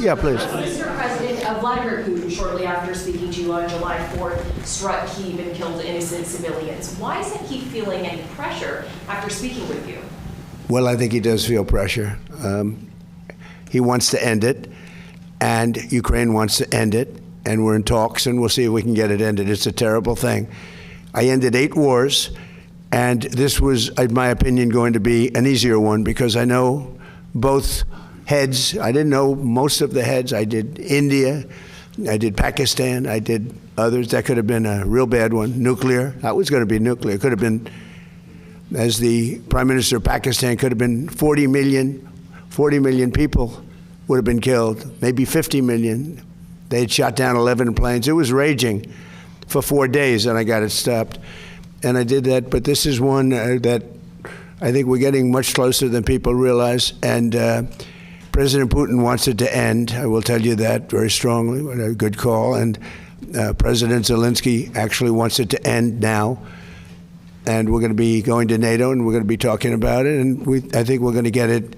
Yeah, please. Mr. President, Vladimir Putin, shortly after speaking to you on July 4th, struck Kyiv and killed innocent civilians. Why isn't he feeling any pressure after speaking with you? Well, I think he does feel pressure. He wants to end it, and Ukraine wants to end it, and we're in talks, and we'll see if we can get it ended. It's a terrible thing. I ended 8 wars, and this was, in my opinion, going to be an easier one because I know both heads. I didn't know most of the heads. I did India, I did Pakistan, I did others. That could have been a real bad one. Nuclear, that was going to be nuclear. It could have been, as the Prime Minister of Pakistan, could have been 40 million people would have been killed, maybe 50 million. They had shot down 11 planes. It was raging for 4 days, and I got it stopped. And I did that, but this is one that I think we're getting much closer than people realize, and President Putin wants it to end. I will tell you that very strongly. What a good call. And President Zelenskyy actually wants it to end now. And we're going to be going to NATO, and we're going to be talking about it. And I think we're going to get it.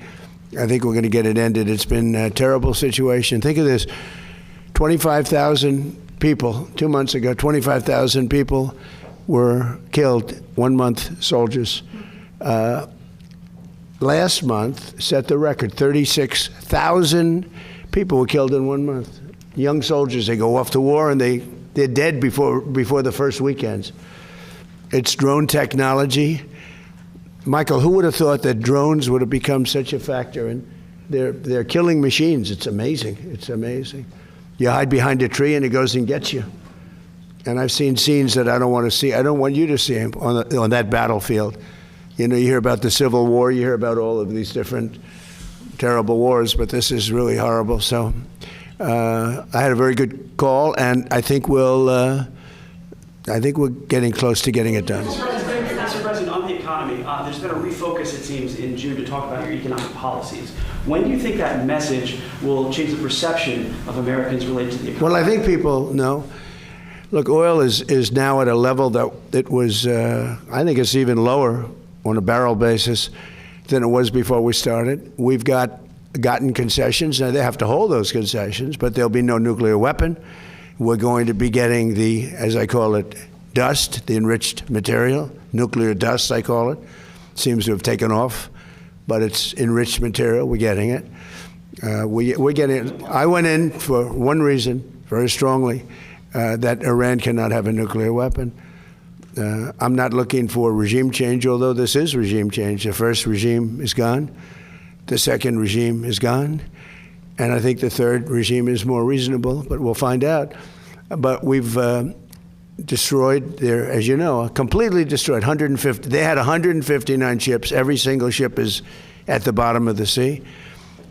I think we're going to get it ended. It's been a terrible situation. Think of this: 25,000 people 2 months ago. 25,000 people were killed. 1 month, soldiers. Last month set the record. 36,000 people were killed in 1 month. Young soldiers, they go off to war and they're dead before the first weekends. It's drone technology. Michael, who would have thought that drones would have become such a factor? And they're killing machines. It's amazing. It's amazing. You hide behind a tree and it goes and gets you. And I've seen scenes that I don't want to see. I don't want you to see them on that battlefield. You know, you hear about the Civil War, you hear about all of these different terrible wars, but this is really horrible. So I had a very good call, and I think we're getting close to getting it done. Mr. President, on the economy, there's been a refocus, it seems, in June to talk about your economic policies. When do you think that message will change the perception of Americans related to the economy? Well, I think people know. Look, oil is now at a level that it was, I think it's even lower on a barrel basis than it was before we started. We've gotten concessions. Now, they have to hold those concessions, but there'll be no nuclear weapon. We're going to be getting the, as I call it, dust, the enriched material, nuclear dust, I call it. Seems to have taken off, but it's enriched material. We're getting it. We're getting it. I went in for one reason, very strongly, that Iran cannot have a nuclear weapon. I'm not looking for regime change, although this is regime change. The first regime is gone. The second regime is gone. And I think the third regime is more reasonable, but we'll find out. But we've destroyed their, as you know, completely destroyed 150. They had 159 ships. Every single ship is at the bottom of the sea.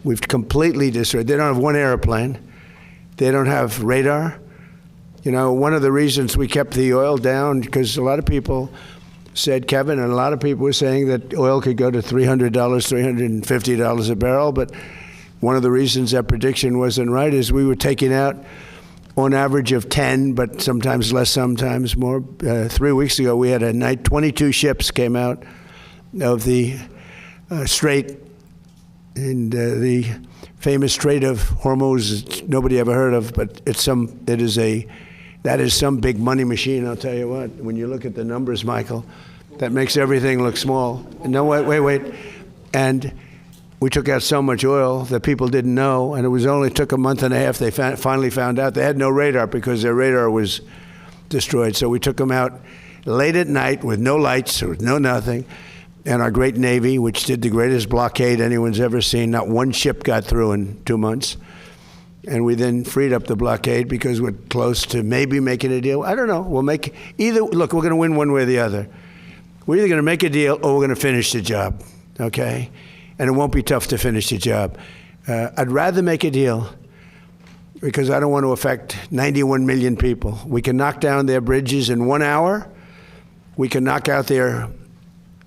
We've completely destroyed. They don't have one airplane. They don't have radar. You know, one of the reasons we kept the oil down, because a lot of people said, Kevin, and a lot of people were saying that oil could go to $300, $350 a barrel, but one of the reasons that prediction wasn't right is we were taking out on average of 10, but sometimes less, sometimes more. 3 weeks ago, we had a night, 22 ships came out of the Strait, and the famous Strait of Hormuz, nobody ever heard of, but that is some big money machine, I'll tell you what. When you look at the numbers, Michael, that makes everything look small. No, wait. And we took out so much oil that people didn't know, and it only took a month and a half. They finally found out. They had no radar because their radar was destroyed. So we took them out late at night with no lights, with no nothing. And our great Navy, which did the greatest blockade anyone's ever seen, not one ship got through in 2 months. And we then freed up the blockade because we're close to maybe making a deal. I don't know. We'll make either. Look, we're going to win one way or the other. We're either going to make a deal or we're going to finish the job, okay? And it won't be tough to finish the job. I'd rather make a deal because I don't want to affect 91 million people. We can knock down their bridges in 1 hour. We can knock out their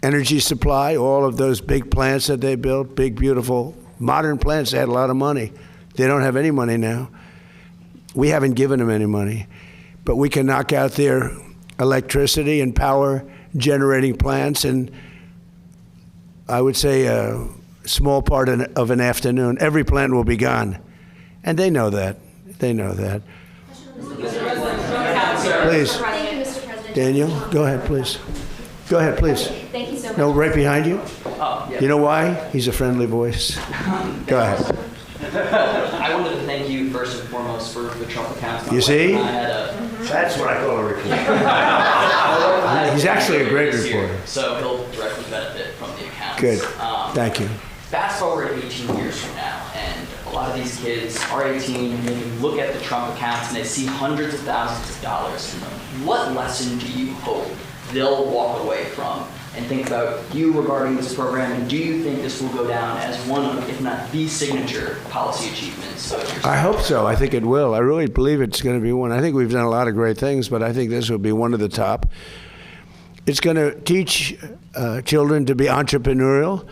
energy supply, all of those big plants that they built, big, beautiful, modern plants. They had a lot of money. They don't have any money now. We haven't given them any money. But we can knock out their electricity and power generating plants in, I would say, a small part of an afternoon. Every plant will be gone. And they know that. They know that. Please. Thank you, Mr. President. Daniel, go ahead, please. Go ahead, please. Thank you so much. No, right behind you. Oh, yeah. You know why? He's a friendly voice. Go ahead. I wanted to thank you first and foremost for the Trump account. You see? I had a, That's what I call a reporter. He's actually a great this year, reporter. so he'll directly benefit from the accounts. Good. Thank you. Fast forward 18 years from now, and a lot of these kids are 18 and they can look at the Trump accounts and they see hundreds of thousands of dollars in them. What lesson do you hope they'll walk away from and think about you regarding this program, and do you think this will go down as one of, if not the signature policy achievements of your I hope so. I think it will. I really believe it's going to be one. I think we've done a lot of great things, but I think this will be one of the top. It's going to teach children to be entrepreneurial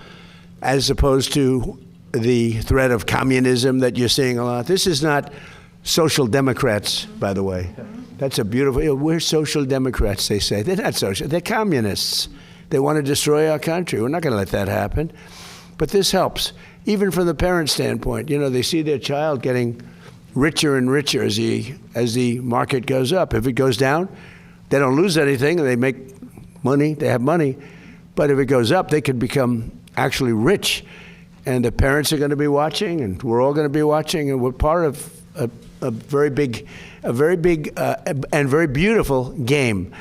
as opposed to the threat of communism that you're seeing a lot. This is not social democrats, by the way. That's a beautiful, we're social democrats, they say. They're not social, they're communists. They want to destroy our country. We're not going to let that happen. But this helps, even from the parent standpoint. You know, they see their child getting richer and richer as the market goes up. If it goes down, they don't lose anything, and they make money, they have money. But if it goes up, they could become actually rich. And the parents are going to be watching, and we're all going to be watching, and we're part of a very big and very beautiful game.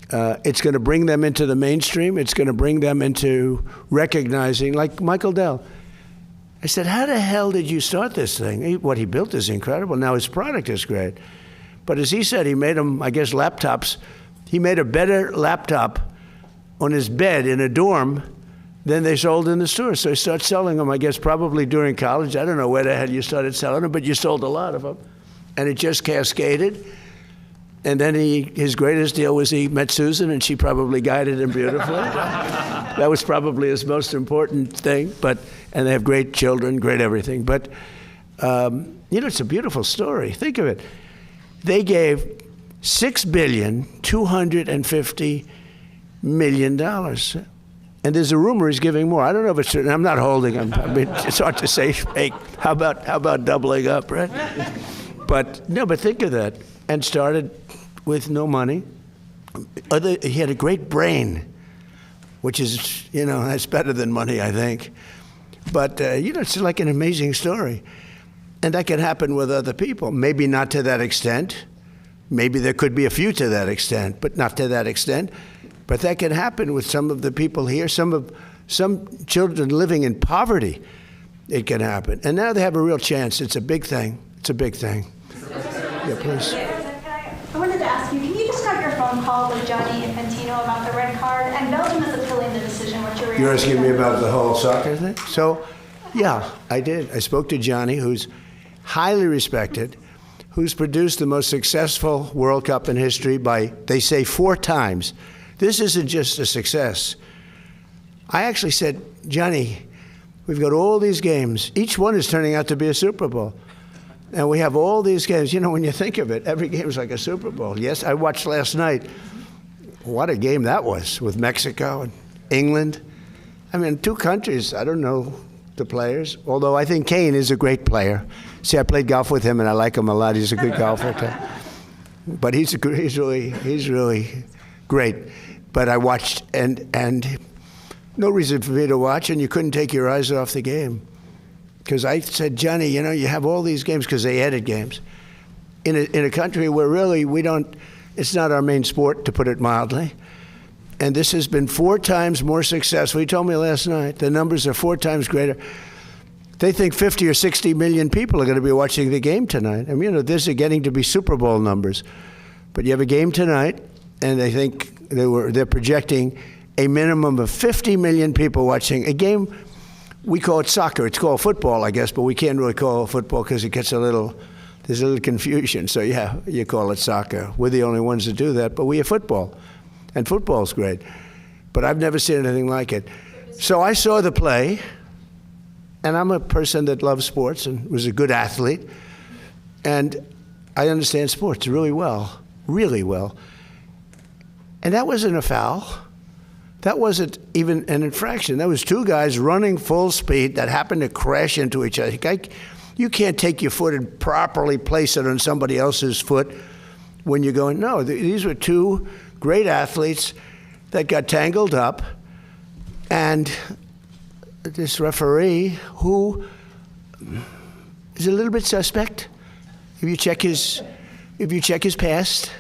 It's going to bring them into the mainstream. It's going to bring them into recognizing, like Michael Dell. I said, how the hell did you start this thing? What he built is incredible. Now his product is great. But as he said, he made them, I guess, laptops. He made a better laptop on his bed in a dorm than they sold in the store. So he started selling them, I guess, probably during college. I don't know where the hell you started selling them, but you sold a lot of them. And it just cascaded. And then his greatest deal was he met Susan, and she probably guided him beautifully. That was probably his most important thing. And they have great children, great everything. But, it's a beautiful story. Think of it. They gave $6,250,000,000. And there's a rumor he's giving more. I don't know if it's true. I'm not holding him. I mean, it's hard to say fake. How about doubling up, right? But think of that. And started with no money. He had a great brain, which is, that's better than money, I think. But, it's like an amazing story. And that can happen with other people. Maybe not to that extent. Maybe there could be a few to that extent, but not to that extent. But that can happen with some of the people here, some children living in poverty. It can happen. And now they have a real chance. It's a big thing. It's a big thing. Yeah, please. I wanted to ask you, can you describe your phone call with Gianni Infantino about the red card? And Belgium is appealing the decision. What's your reaction? You're asking me about the whole soccer thing? So, yeah, I did. I spoke to Gianni, who's highly respected, who's produced the most successful World Cup in history by, they say, 4 times. This isn't just a success. I actually said, Johnny, we've got all these games. Each one is turning out to be a Super Bowl. And we have all these games. When you think of it, every game is like a Super Bowl. Yes, I watched last night. What a game that was with Mexico and England. I mean, 2 countries, I don't know the players, although I think Kane is a great player. See, I played golf with him, and I like him a lot. He's a good golfer, too. But he's really great. But I watched, and no reason for me to watch, and you couldn't take your eyes off the game. Because I said, Johnny, you have all these games, because they added games, in a country where really it's not our main sport, to put it mildly. And this has been 4 times more successful. He told me last night, the numbers are 4 times greater. They think 50 or 60 million people are going to be watching the game tonight. I mean, this is getting to be Super Bowl numbers. But you have a game tonight, and they think they're projecting a minimum of 50 million people watching a game. We call it soccer. It's called football, I guess, but we can't really call it football because it gets there's a little confusion. So yeah, you call it soccer. We're the only ones that do that, but we have football, and football's great. But I've never seen anything like it. So I saw the play, and I'm a person that loves sports and was a good athlete, and I understand sports really well, really well. And that wasn't a foul. That wasn't even an infraction. That was 2 guys running full speed that happened to crash into each other. You can't take your foot and properly place it on somebody else's foot when you're going, no, these were two great athletes that got tangled up, and this referee, who is a little bit suspect, if you check his past.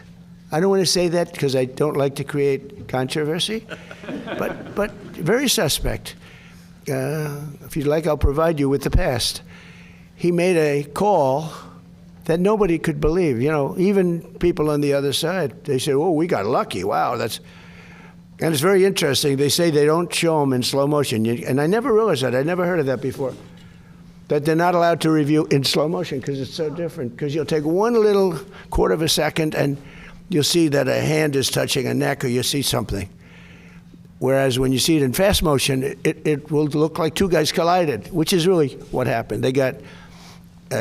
I don't want to say that because I don't like to create controversy, but very suspect. If you'd like, I'll provide you with the past. He made a call that nobody could believe. You know, even people on the other side, they say, "Oh, we got lucky. Wow, that's." And it's very interesting. They say they don't show them in slow motion, and I never realized that. I never heard of that before. That they're not allowed to review in slow motion because it's so different. Because you'll take one little quarter of a second and you'll see that a hand is touching a neck, or you see something. Whereas when you see it in fast motion, it will look like two guys collided, which is really what happened. They got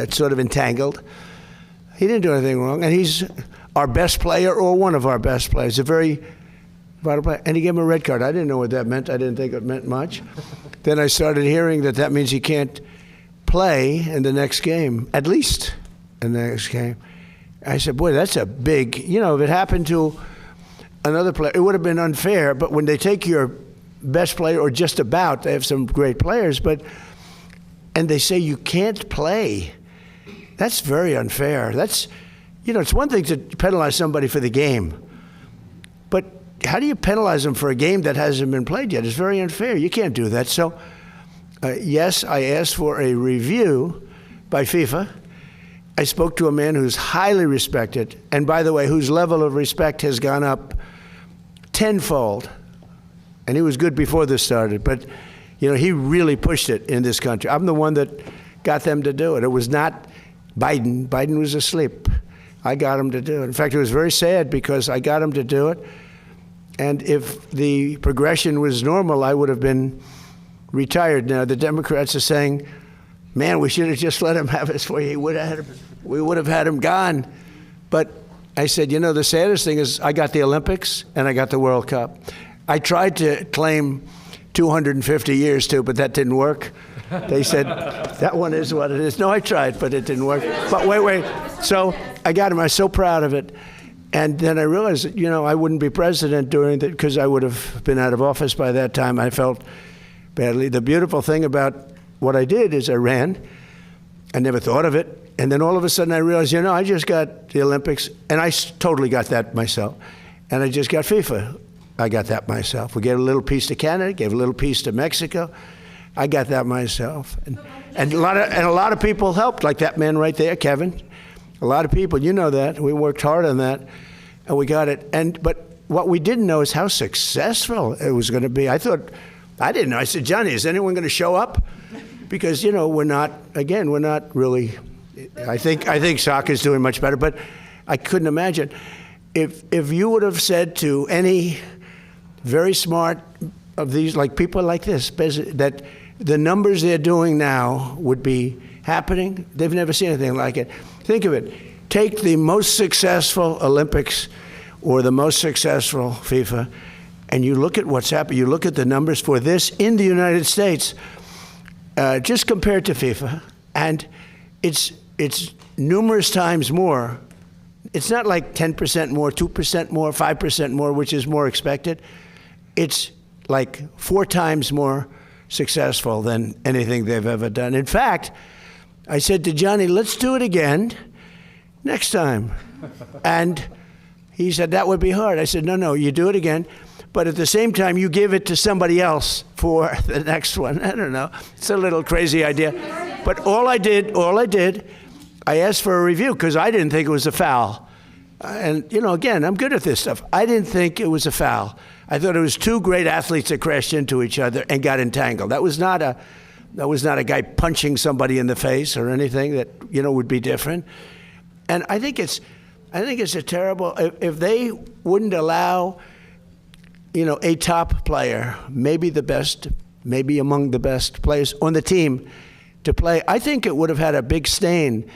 sort of entangled. He didn't do anything wrong, and he's our best player or one of our best players, a very vital player. And he gave him a red card. I didn't know what that meant. I didn't think it meant much. Then I started hearing that means he can't play in the next game, at least in the next game. I said, boy, that's a big, if it happened to another player, it would have been unfair. But when they take your best player, or just about, they have some great players, and they say you can't play, that's very unfair. That's, it's one thing to penalize somebody for the game, but how do you penalize them for a game that hasn't been played yet? It's very unfair. You can't do that. So, yes, I asked for a review by FIFA. I spoke to a man who's highly respected, and by the way, whose level of respect has gone up tenfold. And he was good before this started, but he really pushed it in this country. I'm the one that got them to do it. It was not Biden. Biden was asleep. I got him to do it. In fact, it was very sad because I got him to do it, and if the progression was normal, I would have been retired now. The Democrats are saying, man, we should have just let him have his way. We would have had him gone. But I said, the saddest thing is I got the Olympics and I got the World Cup. I tried to claim 250 years too, but that didn't work. They said, that one is what it is. No, I tried, but it didn't work. But wait. So I got him. I was so proud of it. And then I realized that, I wouldn't be president during that because I would have been out of office by that time. I felt badly. The beautiful thing about what I did is I ran. I never thought of it. And then all of a sudden I realized, I just got the Olympics, and I totally got that myself. And I just got FIFA. I got that myself. We gave a little piece to Canada, gave a little piece to Mexico. I got that myself. And a lot of people helped, like that man right there, Kevin. A lot of people, that. We worked hard on that, and we got it. But what we didn't know is how successful it was going to be. I didn't know. I said, Johnny, is anyone going to show up? Because, we're not really, I think soccer's doing much better, but I couldn't imagine. If you would have said to any very smart of these, like people like this, that the numbers they're doing now would be happening, they've never seen anything like it. Think of it. Take the most successful Olympics or the most successful FIFA, and you look at what's happened. You look at the numbers for this in the United States, just compared to FIFA, and it's numerous times more. It's not like 10% more, 2% more, 5% more, which is more expected. It's like 4 times more successful than anything they've ever done. In fact, I said to Johnny, let's do it again next time. And he said, that would be hard. I said, no, you do it again. But at the same time, you give it to somebody else for the next one. I don't know. It's a little crazy idea. But all I did, I asked for a review because I didn't think it was a foul. And, again, I'm good at this stuff. I didn't think it was a foul. I thought it was 2 great athletes that crashed into each other and got entangled. That was not a guy punching somebody in the face or anything that, would be different. And I think it's a terrible, if they wouldn't allow, a top player, maybe the best, maybe among the best players on the team to play, I think it would have had a big stain.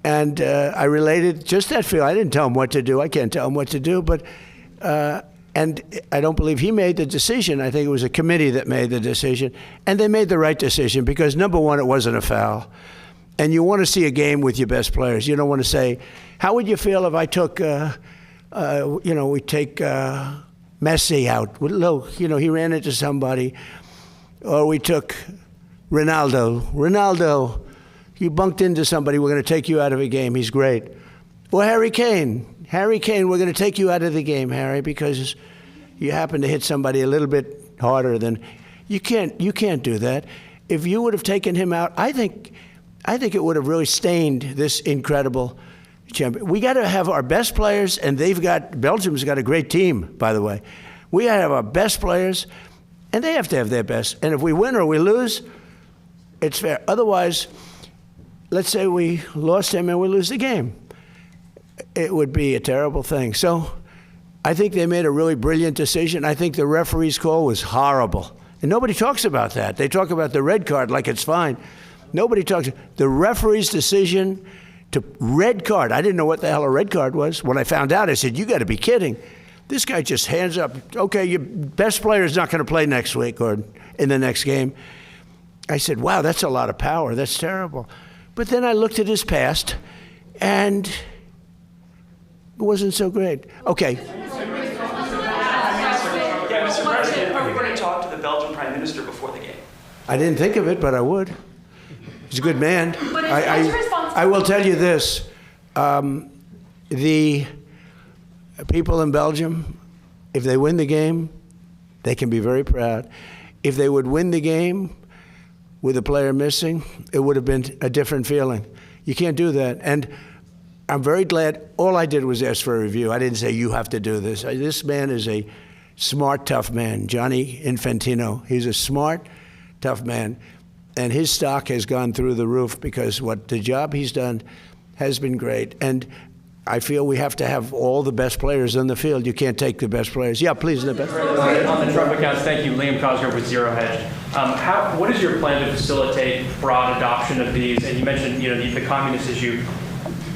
And I related just that feel. I didn't tell him what to do. I can't tell him what to do. But and I don't believe he made the decision. I think it was a committee that made the decision. And they made the right decision because, number one, it wasn't a foul. And you want to see a game with your best players. You don't want to say, how would you feel if I took, we take Messi out? Look, he ran into somebody. Or we took Ronaldo, you bunked into somebody, we're going to take you out of a game. He's great. Or Harry Kane, we're going to take you out of the game, Harry, because you happen to hit somebody a little bit harder than you can't do that. If you would have taken him out, I think it would have really stained this incredible champion. We got to have our best players, and Belgium's got a great team, by the way. We got to have our best players, and they have to have their best. And if we win or we lose, it's fair. Otherwise, let's say we lost him and we lose the game. It would be a terrible thing. So I think they made a really brilliant decision. I think the referee's call was horrible. And nobody talks about that. They talk about the red card like it's fine. Nobody talks. The referee's decision to red card. I didn't know what the hell a red card was. When I found out, I said, you got to be kidding. This guy just hands up, okay, your best player is not going to play next week or in the next game. I said, wow, that's a lot of power. That's terrible. But then I looked at his past, and it wasn't so great. Okay. Yeah, Mr. President, are you going to talk to the Belgian Prime Minister before the game? I didn't think of it, but I would. He's a good man. But it's your responsibility. I will tell you this. The people in Belgium, if they win the game, they can be very proud. If they would win the game with a player missing, it would have been a different feeling. You can't do that. And I'm very glad. All I did was ask for a review. I didn't say, you have to do this. This man is a smart, tough man, Gianni Infantino. He's a smart, tough man. And his stock has gone through the roof because the job he's done has been great. And I feel we have to have all the best players on the field. You can't take the best players. Yeah, please, the best. On the Trump accounts, thank you. Liam Cosgrove with Zero Hedge. What is your plan to facilitate broad adoption of these? And you mentioned, the communist issue,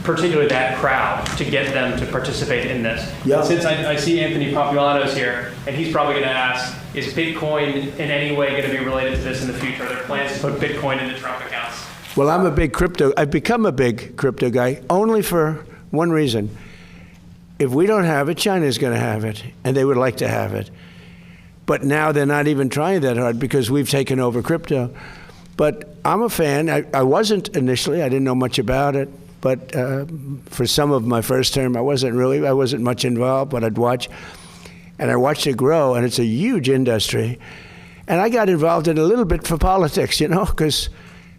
particularly that crowd, to get them to participate in this. Yeah. Since I see Anthony Populano's here, and he's probably going to ask, is Bitcoin in any way going to be related to this in the future? Are there plans to put Bitcoin into Trump accounts? Well, I've become a big crypto guy only for one reason. If we don't have it, China's going to have it, and they would like to have it. But now they're not even trying that hard because we've taken over crypto. But I'm a fan. I wasn't initially. I didn't know much about it. But for some of my first term, I wasn't much involved, but I'd watch. And I watched it grow, and it's a huge industry. And I got involved in a little bit for politics, because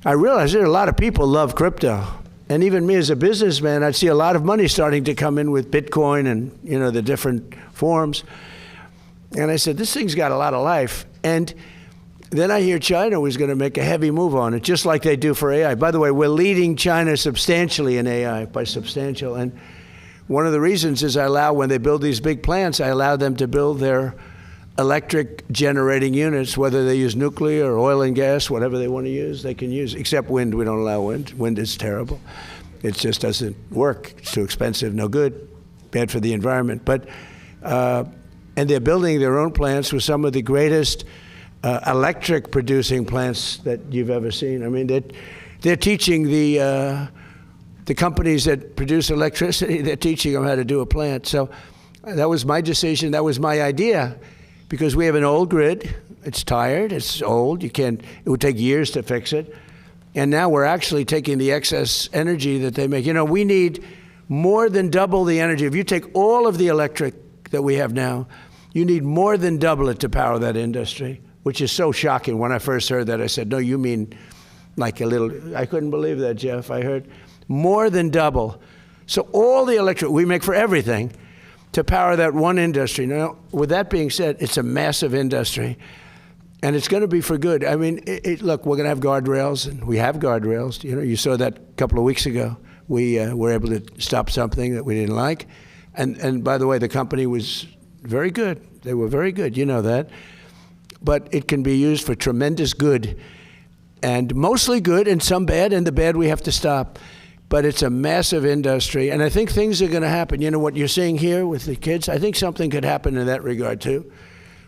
I realized there are a lot of people love crypto. And even me as a businessman, I'd see a lot of money starting to come in with Bitcoin and, the different forms. And I said, this thing's got a lot of life. And then I hear China was going to make a heavy move on it, just like they do for AI. By the way, we're leading China substantially in AI, by substantial. And one of the reasons is when they build these big plants, I allow them to build their electric generating units, whether they use nuclear or oil and gas, whatever they want to use, they can use. Except wind, we don't allow wind. Wind is terrible. It just doesn't work. It's too expensive, no good, bad for the environment. But and they're building their own plants with some of the greatest electric producing plants that you've ever seen. I mean, they're teaching the companies that produce electricity, they're teaching them how to do a plant. So that was my decision. That was my idea. Because we have an old grid, it's tired, it's old, it would take years to fix it. And now we're actually taking the excess energy that they make. We need more than double the energy. If you take all of the electric that we have now, you need more than double it to power that industry, which is so shocking. When I first heard that, I said, no, you mean like a little, I couldn't believe that, Jeff. I heard more than double. So all the electric we make for everything, to power that one industry. Now, with that being said, it's a massive industry, and it's going to be for good. I mean, look, we're going to have guardrails, and we have guardrails. You saw that a couple of weeks ago. We were able to stop something that we didn't like, and by the way, the company was very good. They were very good, you know that. But it can be used for tremendous good, and mostly good and some bad, and the bad we have to stop. But it's a massive industry, and I think things are going to happen. What you're seeing here with the kids, I think something could happen in that regard too,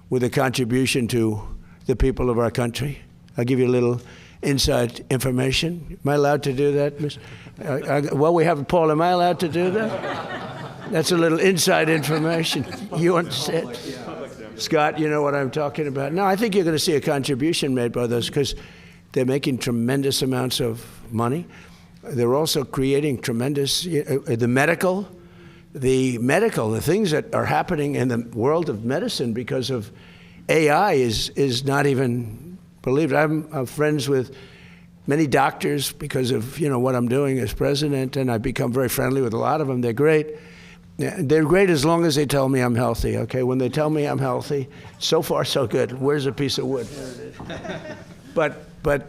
with a contribution to the people of our country. I'll give you a little inside information. Am I allowed to do that, Miss? Well, we have Paul. Am I allowed to do that? That's a little inside information. You understand? Scott, you know what I'm talking about? No, I think you're going to see a contribution made by those because they're making tremendous amounts of money. They're also creating tremendous, the things that are happening in the world of medicine because of AI is not even believed. I'm friends with many doctors because of what I'm doing as president, and I've become very friendly with a lot of them. They're great. They're great as long as they tell me I'm healthy, okay? When they tell me I'm healthy, so far so good. Where's a piece of wood? But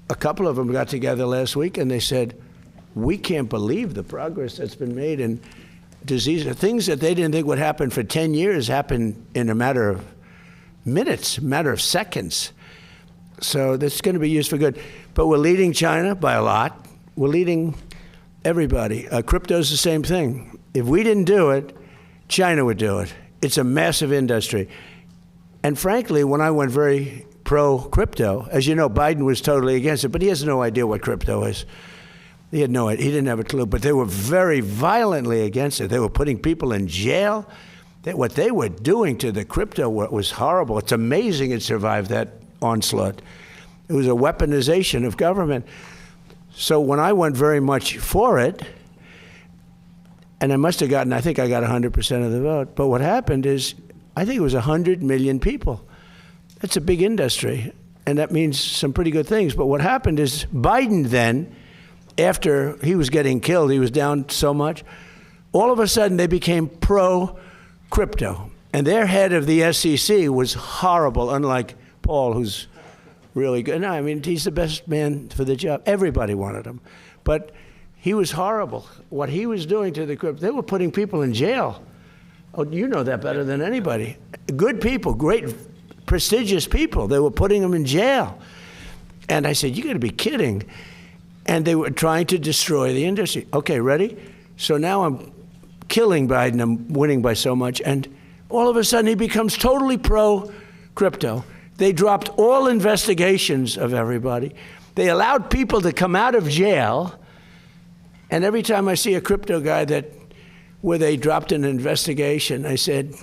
a couple of them got together last week and they said, we can't believe the progress that's been made in disease. Things that they didn't think would happen for 10 years happen in a matter of minutes, a matter of seconds. So that's going to be used for good. But we're leading China by a lot. We're leading everybody. Crypto's the same thing. If we didn't do it, China would do it. It's a massive industry. And frankly, when I went very pro-crypto, as you know, Biden was totally against it, but he has no idea what crypto is. He had no idea. He didn't have a clue. But they were very violently against it. They were putting people in jail. What they were doing to the crypto was horrible. It's amazing it survived that onslaught. It was a weaponization of government. So when I went very much for it, and I think I got 100% of the vote. But what happened is, I think it was 100 million people. That's a big industry, and that means some pretty good things. But what happened is Biden then, after he was getting killed, he was down so much, all of a sudden they became pro-crypto. And their head of the SEC was horrible, unlike Paul, who's really good. No, I mean, he's the best man for the job. Everybody wanted him. But he was horrible. What he was doing to the crypto, they were putting people in jail. Oh, you know that better than anybody. Good people, great, prestigious people. They were putting them in jail. And I said, you got to be kidding. And they were trying to destroy the industry. Okay, ready? So now I'm killing Biden. I'm winning by so much. And all of a sudden, he becomes totally pro-crypto. They dropped all investigations of everybody. They allowed people to come out of jail. And every time I see a crypto guy where they dropped an investigation, I said,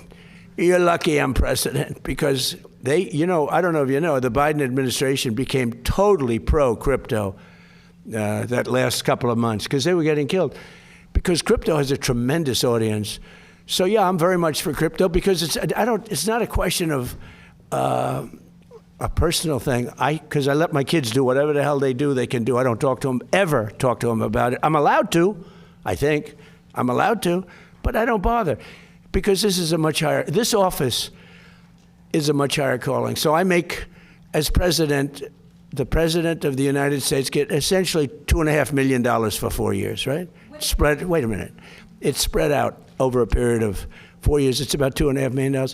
you're lucky I'm president, because I don't know if you know, the Biden administration became totally pro-crypto that last couple of months because they were getting killed. Because crypto has a tremendous audience. So yeah, I'm very much for crypto because it's not a question of a personal thing. Because I let my kids do whatever the hell they do, they can do. I don't ever talk to them about it. I'm allowed to, I think. I'm allowed to, but I don't bother. Because this office is a much higher calling. So I make, as president, the president of the United States get essentially $2.5 million for 4 years, right? Wait a minute. It's spread out over a period of 4 years. It's about $2.5 million.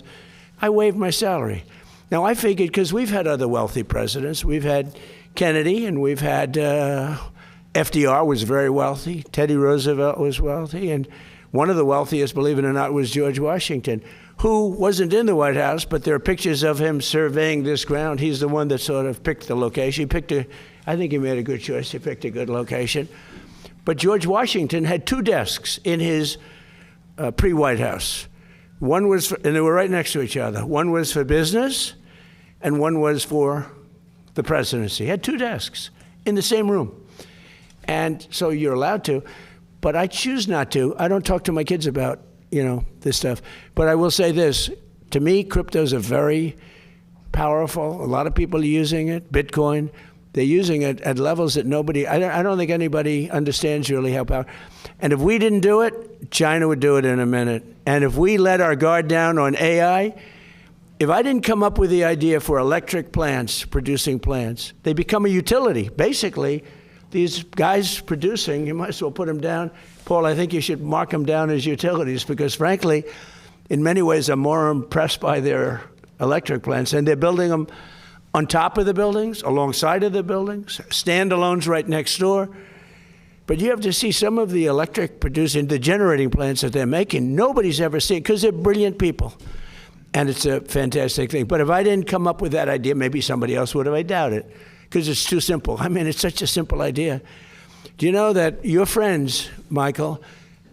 I waived my salary. Now, I figured, because we've had other wealthy presidents. We've had Kennedy, and we've had FDR was very wealthy. Teddy Roosevelt was wealthy. And one of the wealthiest, believe it or not, was George Washington, who wasn't in the White House, but there are pictures of him surveying this ground. He's the one that sort of picked the location. I think he made a good choice. He picked a good location. But George Washington had two desks in his pre-White House. One was, and they were right next to each other. One was for business, and one was for the presidency. He had two desks in the same room. And so you're allowed to, but I choose not to. I don't talk to my kids about, this stuff. But I will say this, to me, cryptos are very powerful. A lot of people are using it, Bitcoin. They're using it at levels that I don't think anybody understands really how powerful. And if we didn't do it, China would do it in a minute. And if we let our guard down on AI, if I didn't come up with the idea for electric plants, producing plants, they become a utility. Basically, these guys producing, you might as well put them down. Paul, I think you should mark them down as utilities because, frankly, in many ways, I'm more impressed by their electric plants. And they're building them on top of the buildings, alongside of the buildings, standalones right next door. But you have to see some of the electric producing, the generating plants that they're making, nobody's ever seen, because they're brilliant people. And it's a fantastic thing. But if I didn't come up with that idea, maybe somebody else would have, I doubt it. because it's too simple. I mean, it's such a simple idea. Do you know that your friends, Michael,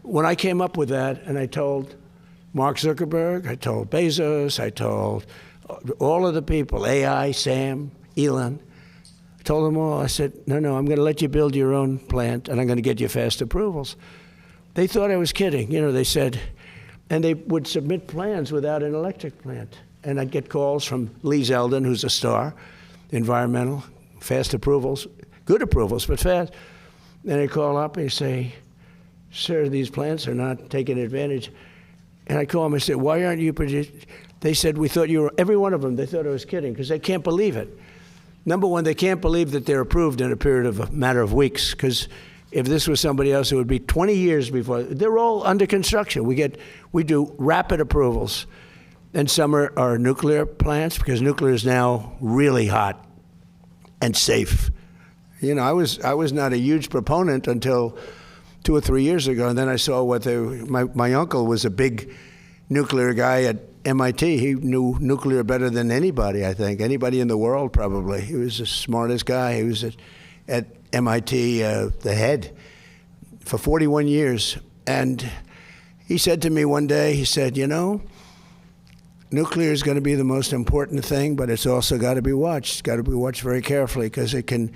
when I came up with that, and I told Mark Zuckerberg, I told Bezos, I told all of the people, AI, Sam, Elon, I told them all, I said, no, I'm going to let you build your own plant, and I'm going to get you fast approvals. They thought I was kidding. You know, they said, and they would submit plans without an electric plant. And I'd get calls from Lee Zeldin, who's a star, environmental, fast approvals, good approvals, but fast. And they call up and say, sir, these plants are not taking advantage. And I call them and say, why aren't you producing? They said, we thought you were, every one of them, they thought I was kidding because they can't believe it. Number one, they can't believe that they're approved in a period of a matter of weeks, because if this was somebody else, it would be 20 years before. They're all under construction. We do rapid approvals. And some are nuclear plants, because nuclear is now really hot and safe. You know, I was not a huge proponent until 2 or 3 years ago, and then I saw what my uncle was a big nuclear guy at MIT. He knew nuclear better than anybody, I think. Anybody in the world, probably. He was the smartest guy. He was at MIT, the head, for 41 years. And he said to me one day, he said, you know, nuclear is going to be the most important thing, but it's also got to be watched. It's got to be watched very carefully, because it can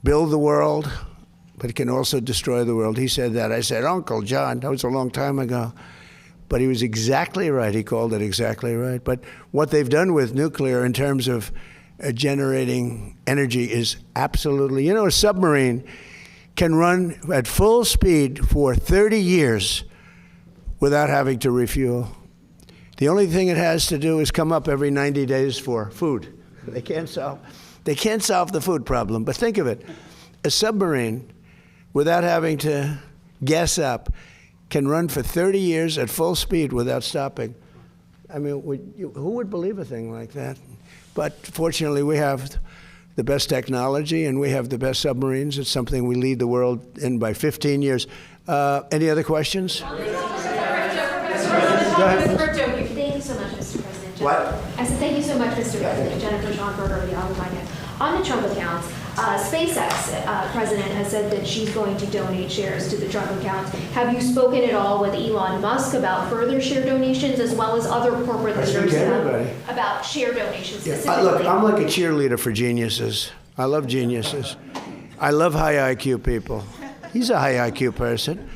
build the world, but it can also destroy the world. He said that. I said, Uncle John, that was a long time ago. But he was exactly right. He called it exactly right. But what they've done with nuclear in terms of generating energy is absolutely, you know, a submarine can run at full speed for 30 years without having to refuel. The only thing it has to do is come up every 90 days for food. They can't solve the food problem. But think of it, a submarine, without having to gas up, can run for 30 years at full speed without stopping. I mean, who would believe a thing like that? But fortunately, we have the best technology, and we have the best submarines. It's something we lead the world in by 15 years. Any other questions? Go ahead. Thank you so much, Mr. President. What? I said thank you so much, Mr. President. Jennifer Schonberger with the Alabama. On the Trump accounts, SpaceX president has said that she's going to donate shares to the Trump account. Have you spoken at all with Elon Musk about further share donations, as well as other corporate leaders about share donations specifically? Look, I'm like a cheerleader for geniuses. I love geniuses. I love high IQ people. He's a high IQ person.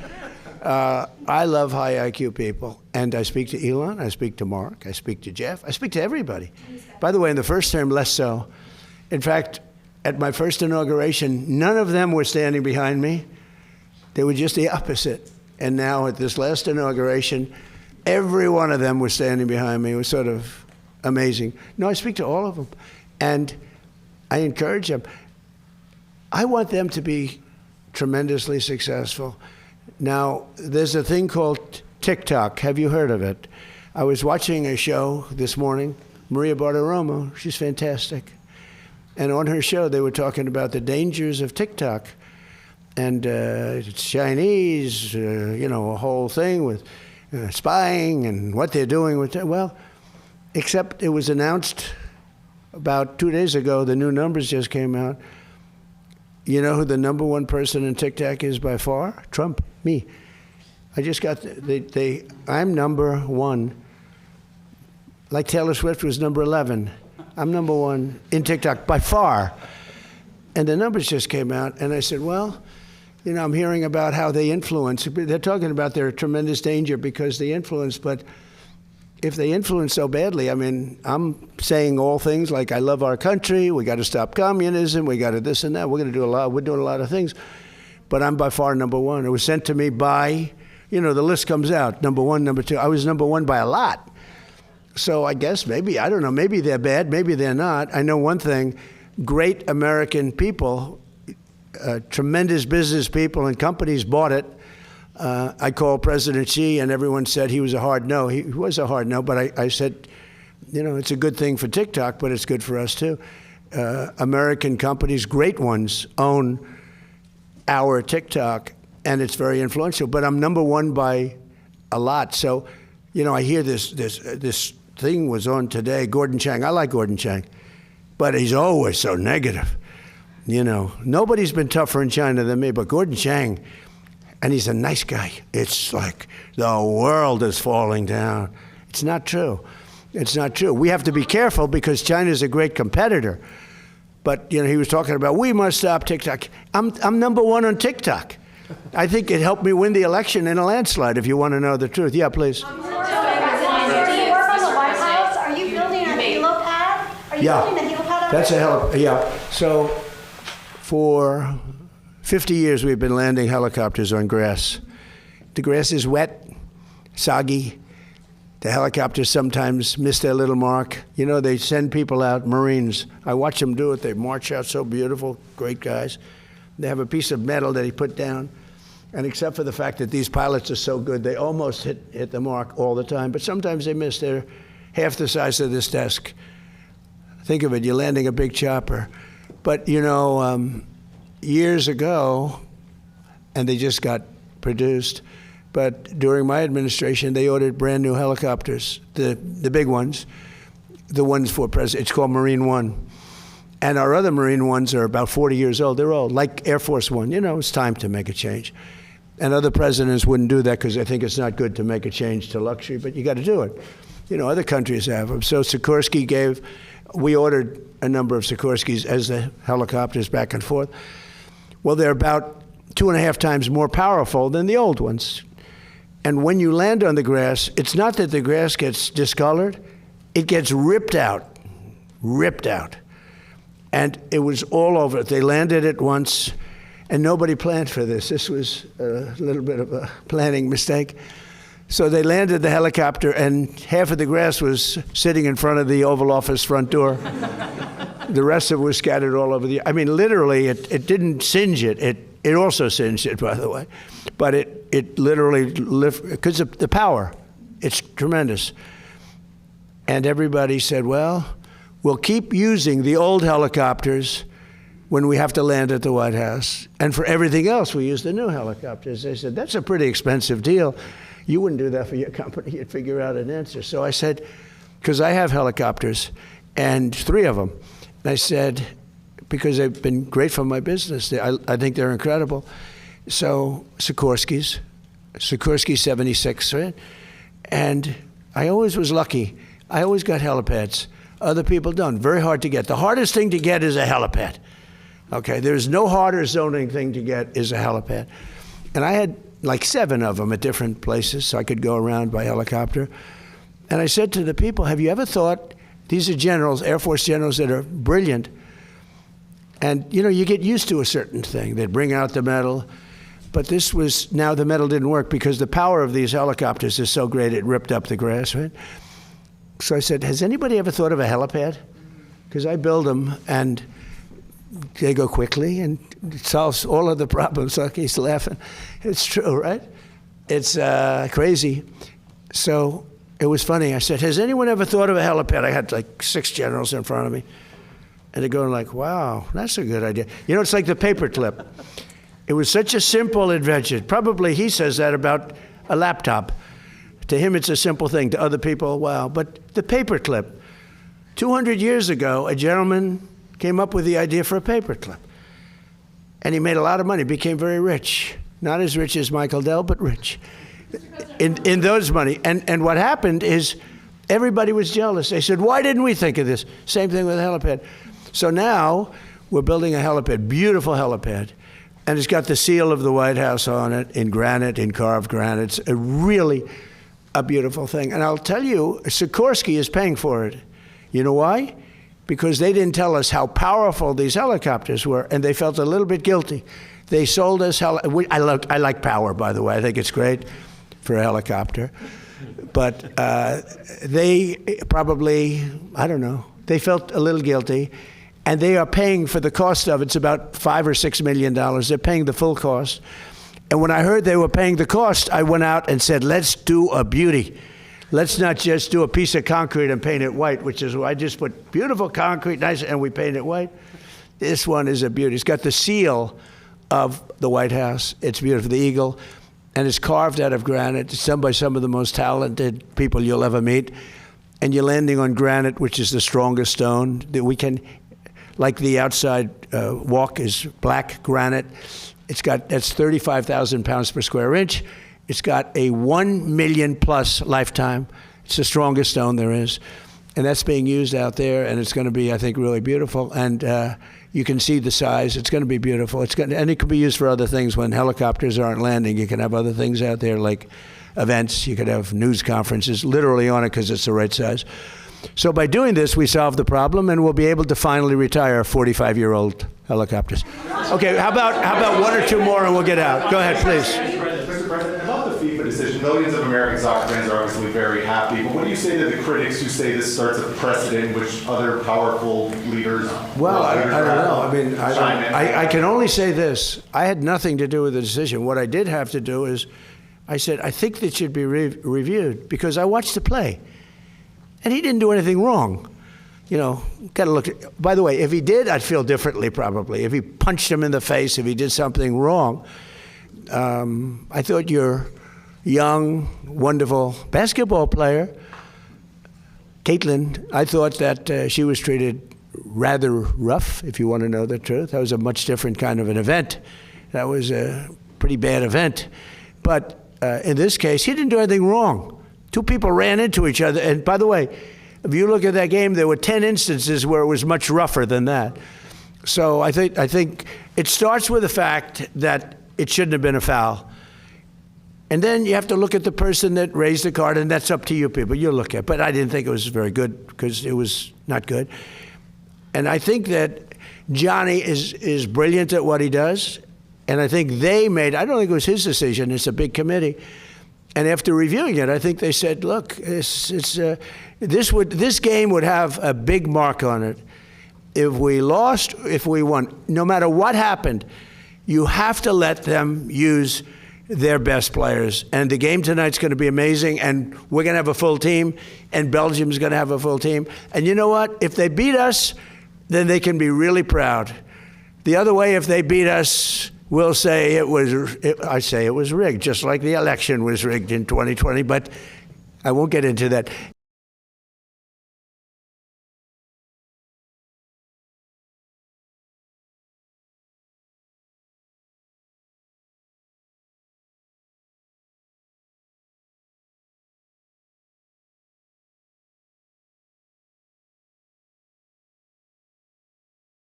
I love high IQ people. And I speak to Elon, I speak to Mark, I speak to Jeff, I speak to everybody. By the way, in the first term, less so. In fact, at my first inauguration, none of them were standing behind me. They were just the opposite. And now at this last inauguration, every one of them was standing behind me. It was sort of amazing. No, I speak to all of them. And I encourage them. I want them to be tremendously successful. Now, there's a thing called TikTok. Have you heard of it? I was watching a show this morning, Maria Bartiromo. She's fantastic. And on her show, they were talking about the dangers of TikTok. And it's Chinese, you know, a whole thing with spying and what they're doing with it. Well, except it was announced about 2 days ago, the new numbers just came out. You know who the number one person in TikTok is by far? Trump, me. I just got, I'm number one. Like Taylor Swift was number 11. I'm number one in TikTok by far. And the numbers just came out, and I said, well, you know, I'm hearing about how they influence. They're talking about their tremendous danger because they influence, but if they influence so badly, I mean, I'm saying all things like I love our country, we got to stop communism, we got to this and that, we're doing a lot of things, but I'm by far number one. It was sent to me by, you know, the list comes out, number one, number two. I was number one by a lot. So I guess maybe, I don't know, maybe they're bad, maybe they're not. I know one thing, great American people, tremendous business people and companies bought it. I called President Xi and everyone said he was a hard no. He was a hard no, but I said, you know, it's a good thing for TikTok, but it's good for us too. American companies, great ones, own our TikTok, and it's very influential, but I'm number one by a lot. So, you know, I hear this thing was on today, Gordon Chang. I like Gordon Chang, but he's always so negative. You know, nobody's been tougher in China than me, but Gordon Chang, and he's a nice guy. It's like the world is falling down. It's not true. It's not true. We have to be careful because China's a great competitor. But, you know, he was talking about, we must stop TikTok. I'm number one on TikTok. I think it helped me win the election in a landslide, if you want to know the truth. Yeah, please. Do you work on the White House? Are you building a helipad? Are you building a helipad? That's a hell. Yeah. So for 50 years, we've been landing helicopters on grass. The grass is wet, soggy. The helicopters sometimes miss their little mark. You know, they send people out, Marines. I watch them do it. They march out so beautiful, great guys. They have a piece of metal that he put down. And except for the fact that these pilots are so good, they almost hit the mark all the time. But sometimes they miss. They're half the size of this desk. Think of it, you're landing a big chopper. But, you know, years ago, and they just got produced, but during my administration, they ordered brand new helicopters, the big ones, the ones for President. It's called Marine One. And our other Marine ones are about 40 years old. They're old, like Air Force One. You know, it's time to make a change. And other presidents wouldn't do that because they think it's not good to make a change to luxury, but you got to do it. You know, other countries have them. So Sikorsky we ordered a number of Sikorskys as the helicopters back and forth. Well, they're about 2.5 times more powerful than the old ones. And when you land on the grass, it's not that the grass gets discolored, it gets ripped out. And it was all over. They landed it once, and nobody planned for this. This was a little bit of a planning mistake. So they landed the helicopter, and half of the grass was sitting in front of the Oval Office front door. The rest of it was scattered all over I mean, literally, it didn't singe it. It also singed it, by the way. But it literally because of the power. It's tremendous. And everybody said, well, we'll keep using the old helicopters when we have to land at the White House. And for everything else, we use the new helicopters. They said, that's a pretty expensive deal. You wouldn't do that for your company. You'd figure out an answer. So I said, because I have helicopters, and 3 of them. And I said, because they've been great for my business. I think they're incredible. So Sikorsky 76, right? And I always was lucky. I always got helipads. Other people don't. Very hard to get. The hardest thing to get is a helipad. Okay, there's no harder zoning thing to get is a helipad. And I had like 7 of them at different places, so I could go around by helicopter. And I said to the people, have you ever thought, these are generals, Air Force generals that are brilliant, and you know, you get used to a certain thing. They'd bring out the metal, but this was, now the metal didn't work because the power of these helicopters is so great it ripped up the grass, right? So I said, has anybody ever thought of a helipad? Because I build them and they go quickly and it solves all of the problems. So he's laughing. It's true, right? It's crazy. So it was funny. I said, has anyone ever thought of a helipad? I had like 6 generals in front of me. And they're going like, wow, that's a good idea. You know, it's like the paperclip. It was such a simple invention. Probably he says that about a laptop. To him, it's a simple thing. To other people, wow. But the paperclip. 200 years ago, a gentleman came up with the idea for a paperclip. And he made a lot of money, became very rich. Not as rich as Michael Dell, but rich. In those money. And what happened is everybody was jealous. They said, why didn't we think of this? Same thing with a helipad. So now we're building a helipad, beautiful helipad. And it's got the seal of the White House on it, in granite, in carved granite. It's really a beautiful thing. And I'll tell you, Sikorsky is paying for it. You know why? Because they didn't tell us how powerful these helicopters were, and they felt a little bit guilty. They sold us I like power, by the way. I think it's great for a helicopter. But they probably, I don't know, they felt a little guilty. And they are paying for the cost of it. It's about $5 or $6 million. They're paying the full cost. And when I heard they were paying the cost, I went out and said, let's do a beauty. Let's not just do a piece of concrete and paint it white, which is why I just put beautiful concrete, nice, and we paint it white. This one is a beauty. It's got the seal of the White House. It's beautiful, the eagle. And it's carved out of granite. It's done by some of the most talented people you'll ever meet. And you're landing on granite, which is the strongest stone that we can. like the outside walk is black granite. That's 35,000 pounds per square inch. It's got a 1 million plus lifetime. It's the strongest stone there is. And that's being used out there, and it's going to be, I think, really beautiful. And you can see the size. It's going to be beautiful. And it can be used for other things. When helicopters aren't landing, you can have other things out there like events. You could have news conferences literally on it because it's the right size. So by doing this, we solve the problem, and we'll be able to finally retire 45-year-old helicopters. Okay, how about one or two more, and we'll get out. Go ahead, please. Mr. President, about the FIFA decision, millions of American soccer fans are obviously very happy, but what do you say to the critics who say this starts a precedent which other powerful leaders... Well, I don't know. I mean, I can only say this. I had nothing to do with the decision. What I did have to do is, I said, I think that should be reviewed, because I watched the play. And he didn't do anything wrong. You know, got to look at, by the way, if he did, I'd feel differently probably. If he punched him in the face, if he did something wrong. I thought your young, wonderful basketball player, Caitlin, I thought that she was treated rather rough, if you want to know the truth. That was a much different kind of an event. That was a pretty bad event. But in this case, he didn't do anything wrong. Two people ran into each other. And by the way, if you look at that game, there were 10 instances where it was much rougher than that. So I think it starts with the fact that it shouldn't have been a foul. And then you have to look at the person that raised the card, and that's up to you people. You look at. But I didn't think it was very good, because it was not good. And I think that Johnny is brilliant at what he does. And I think they made, I don't think it was his decision, it's a big committee. And after reviewing it, I think they said, look, this game would have a big mark on it. If we lost, if we won, no matter what happened, you have to let them use their best players. And the game tonight's going to be amazing, and we're going to have a full team, and Belgium's going to have a full team. And you know what? If they beat us, then they can be really proud. The other way, if they beat us, we'll say I say it was rigged, just like the election was rigged in 2020, but I won't get into that.